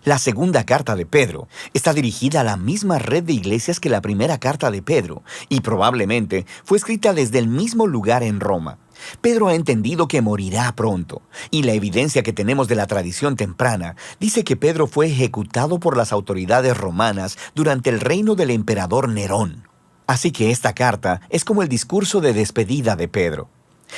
La segunda carta de Pedro está dirigida a la misma red de iglesias que la primera carta de Pedro, y probablemente fue escrita desde el mismo lugar en Roma. Pedro ha entendido que morirá pronto, y la evidencia que tenemos de la tradición temprana dice que Pedro fue ejecutado por las autoridades romanas durante el reino del emperador Nerón. Así que esta carta es como el discurso de despedida de Pedro.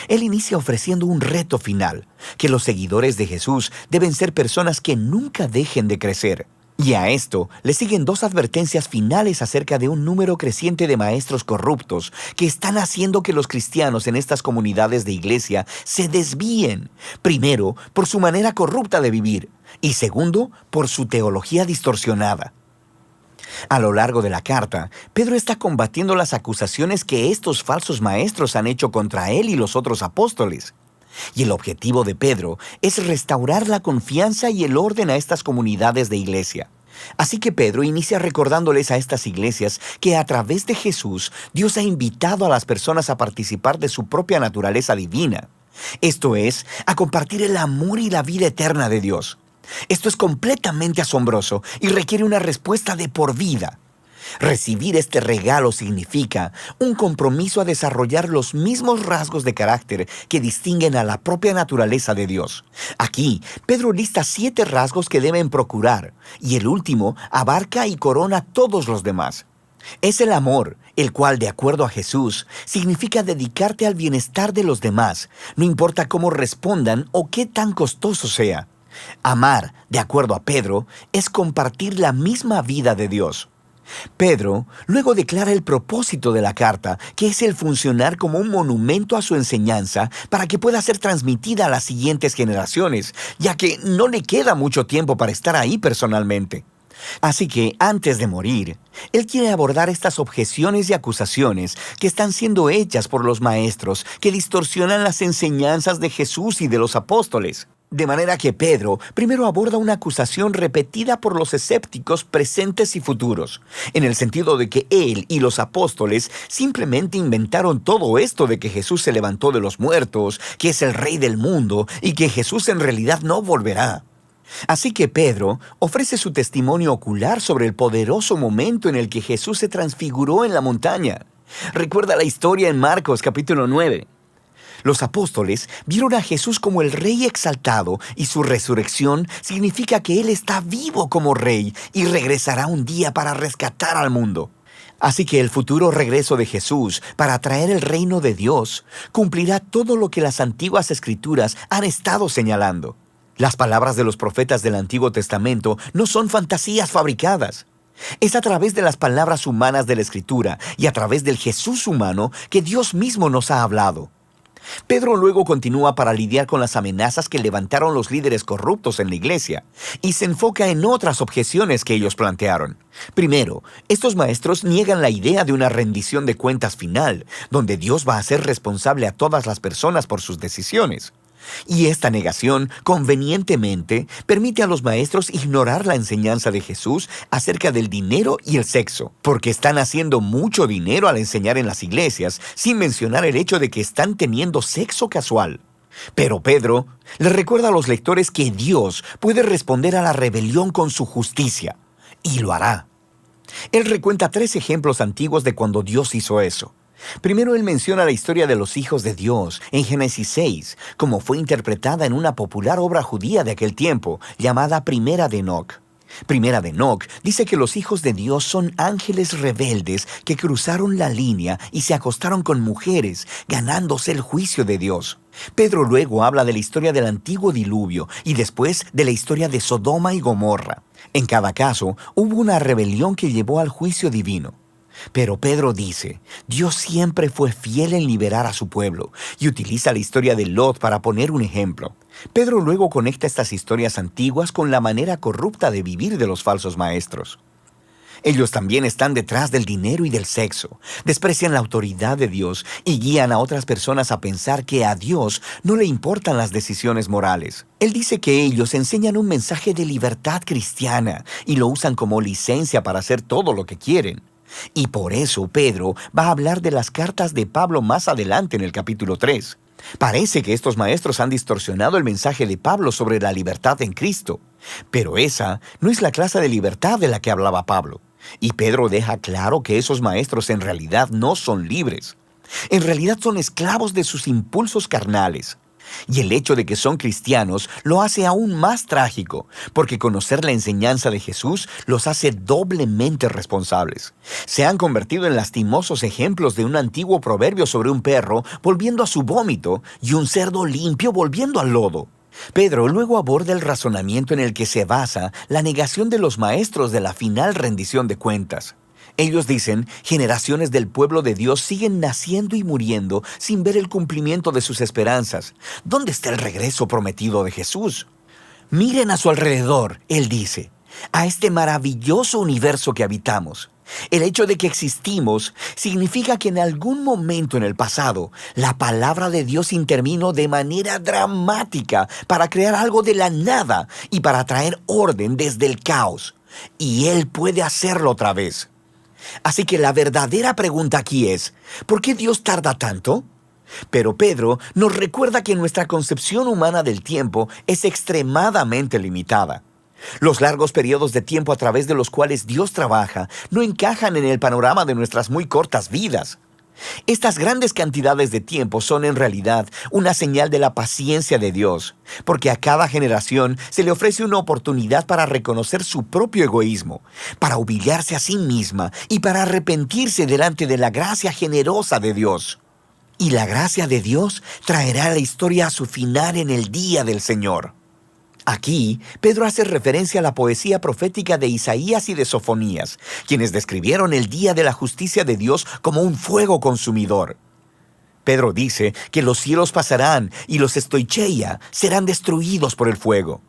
Él inicia ofreciendo un reto final, que los seguidores de Jesús deben ser personas que nunca dejen de crecer. Y a esto le siguen dos advertencias finales acerca de un número creciente de maestros corruptos que están haciendo que los cristianos en estas comunidades de iglesia se desvíen. Primero, por su manera corrupta de vivir, y segundo, por su teología distorsionada. A lo largo de la carta, Pedro está combatiendo las acusaciones que estos falsos maestros han hecho contra él y los otros apóstoles. Y el objetivo de Pedro es restaurar la confianza y el orden a estas comunidades de iglesia. Así que Pedro inicia recordándoles a estas iglesias que a través de Jesús, Dios ha invitado a las personas a participar de su propia naturaleza divina. Esto es, a compartir el amor y la vida eterna de Dios. Esto es completamente asombroso y requiere una respuesta de por vida. Recibir este regalo significa un compromiso a desarrollar los mismos rasgos de carácter que distinguen a la propia naturaleza de Dios. Aquí, Pedro lista 7 rasgos que deben procurar, y el último abarca y corona todos los demás. Es el amor, el cual, de acuerdo a Jesús, significa dedicarte al bienestar de los demás, no importa cómo respondan o qué tan costoso sea. Amar, de acuerdo a Pedro, es compartir la misma vida de Dios. Pedro luego declara el propósito de la carta, que es el funcionar como un monumento a su enseñanza para que pueda ser transmitida a las siguientes generaciones, ya que no le queda mucho tiempo para estar ahí personalmente. Así que, antes de morir, él quiere abordar estas objeciones y acusaciones que están siendo hechas por los maestros que distorsionan las enseñanzas de Jesús y de los apóstoles. De manera que Pedro primero aborda una acusación repetida por los escépticos presentes y futuros, en el sentido de que él y los apóstoles simplemente inventaron todo esto de que Jesús se levantó de los muertos, que es el Rey del mundo y que Jesús en realidad no volverá. Así que Pedro ofrece su testimonio ocular sobre el poderoso momento en el que Jesús se transfiguró en la montaña. Recuerda la historia en Marcos capítulo 9. Los apóstoles vieron a Jesús como el Rey exaltado y su resurrección significa que Él está vivo como Rey y regresará un día para rescatar al mundo. Así que el futuro regreso de Jesús para traer el reino de Dios cumplirá todo lo que las antiguas escrituras han estado señalando. Las palabras de los profetas del Antiguo Testamento no son fantasías fabricadas. Es a través de las palabras humanas de la Escritura y a través del Jesús humano que Dios mismo nos ha hablado. Pedro luego continúa para lidiar con las amenazas que levantaron los líderes corruptos en la iglesia y se enfoca en otras objeciones que ellos plantearon. Primero, estos maestros niegan la idea de una rendición de cuentas final, donde Dios va a ser responsable a todas las personas por sus decisiones. Y esta negación, convenientemente, permite a los maestros ignorar la enseñanza de Jesús acerca del dinero y el sexo, porque están haciendo mucho dinero al enseñar en las iglesias, sin mencionar el hecho de que están teniendo sexo casual. Pero Pedro le recuerda a los lectores que Dios puede responder a la rebelión con su justicia, y lo hará. Él recuenta 3 ejemplos antiguos de cuando Dios hizo eso. Primero, él menciona la historia de los hijos de Dios en Génesis 6, como fue interpretada en una popular obra judía de aquel tiempo, llamada Primera de Enoc. Primera de Enoc dice que los hijos de Dios son ángeles rebeldes que cruzaron la línea y se acostaron con mujeres, ganándose el juicio de Dios. Pedro luego habla de la historia del antiguo diluvio y después de la historia de Sodoma y Gomorra. En cada caso, hubo una rebelión que llevó al juicio divino. Pero Pedro dice, Dios siempre fue fiel en liberar a su pueblo y utiliza la historia de Lot para poner un ejemplo. Pedro luego conecta estas historias antiguas con la manera corrupta de vivir de los falsos maestros. Ellos también están detrás del dinero y del sexo, desprecian la autoridad de Dios y guían a otras personas a pensar que a Dios no le importan las decisiones morales. Él dice que ellos enseñan un mensaje de libertad cristiana y lo usan como licencia para hacer todo lo que quieren. Y por eso Pedro va a hablar de las cartas de Pablo más adelante en el capítulo 3. Parece que estos maestros han distorsionado el mensaje de Pablo sobre la libertad en Cristo. Pero esa no es la clase de libertad de la que hablaba Pablo. Y Pedro deja claro que esos maestros en realidad no son libres. En realidad son esclavos de sus impulsos carnales. Y el hecho de que son cristianos lo hace aún más trágico, porque conocer la enseñanza de Jesús los hace doblemente responsables. Se han convertido en lastimosos ejemplos de un antiguo proverbio sobre un perro volviendo a su vómito y un cerdo limpio volviendo al lodo. Pedro luego aborda el razonamiento en el que se basa la negación de los maestros de la final rendición de cuentas. Ellos dicen, generaciones del pueblo de Dios siguen naciendo y muriendo sin ver el cumplimiento de sus esperanzas. ¿Dónde está el regreso prometido de Jesús? Miren a su alrededor, él dice, a este maravilloso universo que habitamos. El hecho de que existimos significa que en algún momento en el pasado, la palabra de Dios intervino de manera dramática para crear algo de la nada y para traer orden desde el caos. Y Él puede hacerlo otra vez. Así que la verdadera pregunta aquí es, ¿por qué Dios tarda tanto? Pero Pedro nos recuerda que nuestra concepción humana del tiempo es extremadamente limitada. Los largos periodos de tiempo a través de los cuales Dios trabaja no encajan en el panorama de nuestras muy cortas vidas. Estas grandes cantidades de tiempo son en realidad una señal de la paciencia de Dios, porque a cada generación se le ofrece una oportunidad para reconocer su propio egoísmo, para humillarse a sí misma y para arrepentirse delante de la gracia generosa de Dios. Y la gracia de Dios traerá la historia a su final en el día del Señor. Aquí, Pedro hace referencia a la poesía profética de Isaías y de Sofonías, quienes describieron el día de la justicia de Dios como un fuego consumidor. Pedro dice que los cielos pasarán y los estoicheia serán destruidos por el fuego.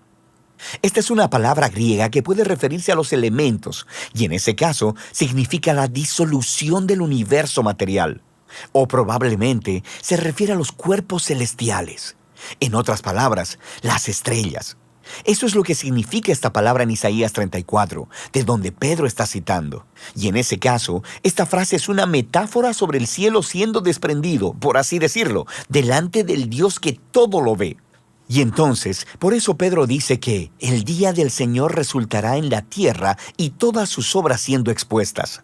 Esta es una palabra griega que puede referirse a los elementos, y en ese caso significa la disolución del universo material. O probablemente se refiere a los cuerpos celestiales. En otras palabras, las estrellas. Eso es lo que significa esta palabra en Isaías 34, de donde Pedro está citando. Y en ese caso, esta frase es una metáfora sobre el cielo siendo desprendido, por así decirlo, delante del Dios que todo lo ve. Y entonces, por eso Pedro dice que el día del Señor resultará en la tierra y todas sus obras siendo expuestas.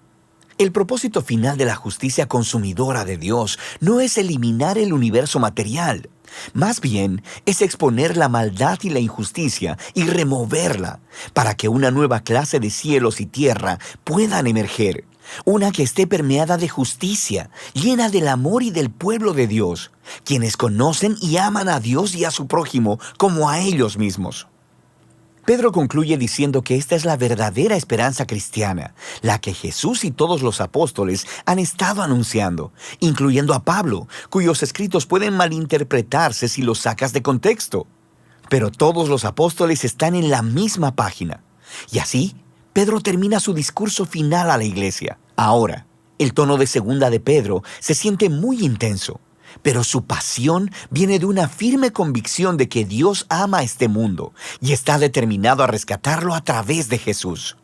El propósito final de la justicia consumidora de Dios no es eliminar el universo material. Más bien, es exponer la maldad y la injusticia y removerla para que una nueva clase de cielos y tierra puedan emerger. Una que esté permeada de justicia, llena del amor y del pueblo de Dios, quienes conocen y aman a Dios y a su prójimo como a ellos mismos. Pedro concluye diciendo que esta es la verdadera esperanza cristiana, la que Jesús y todos los apóstoles han estado anunciando, incluyendo a Pablo, cuyos escritos pueden malinterpretarse si los sacas de contexto. Pero todos los apóstoles están en la misma página. Y así, Pedro termina su discurso final a la iglesia. Ahora, el tono de segunda de Pedro se siente muy intenso. Pero su pasión viene de una firme convicción de que Dios ama a este mundo y está determinado a rescatarlo a través de Jesús.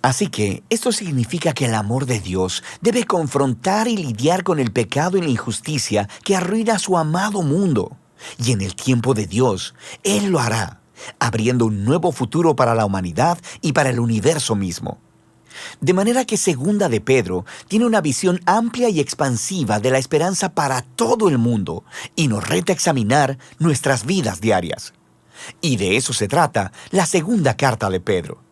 Así que esto significa que el amor de Dios debe confrontar y lidiar con el pecado y la injusticia que arruina su amado mundo. Y en el tiempo de Dios, Él lo hará, abriendo un nuevo futuro para la humanidad y para el universo mismo. De manera que segunda de Pedro tiene una visión amplia y expansiva de la esperanza para todo el mundo y nos reta a examinar nuestras vidas diarias. Y de eso se trata la segunda carta de Pedro.